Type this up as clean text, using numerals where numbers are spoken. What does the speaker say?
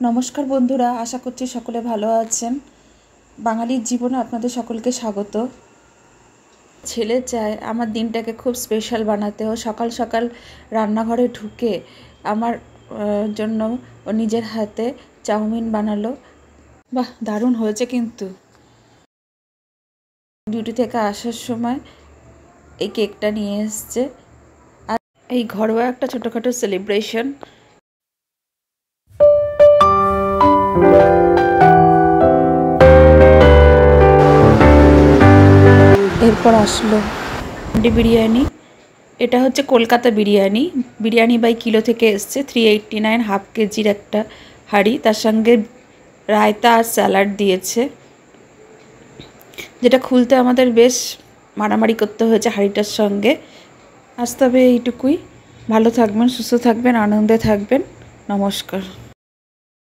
নমস্কার বন্ধুরা, আশা করছি সকলে ভালো আছেন। বাঙালির জীবনে আপনাদের সকলকে স্বাগত। ছেলে চায় আমার দিনটাকে খুব স্পেশাল বানাতে। ও সকাল সকাল রান্নাঘরে ঢুকে আমার জন্য ও নিজের হাতে চাউমিন বানালো। বাহ, দারুণ হয়েছে। কিন্তু ডিউটি থেকে আসার সময় এই কেকটা নিয়ে এসছে। আর এই ঘরোয়া একটা ছোটোখাটো সেলিব্রেশন। এরপর আসলো বিরিয়ানি। এটা হচ্ছে কলকাতা বিরিয়ানি। বিরিয়ানি বাই কিলো থেকে এসছে। 389 হাফ কেজির একটা হাঁড়ি। তার সঙ্গে রায়তা আর স্যালাড দিয়েছে, যেটা খুলতে আমাদের বেশ মারামারি করতে হয়েছে হাঁড়িটার সঙ্গে। আজ তবে এইটুকুই। ভালো থাকবেন, সুস্থ থাকবেন, আনন্দে থাকবেন। নমস্কার।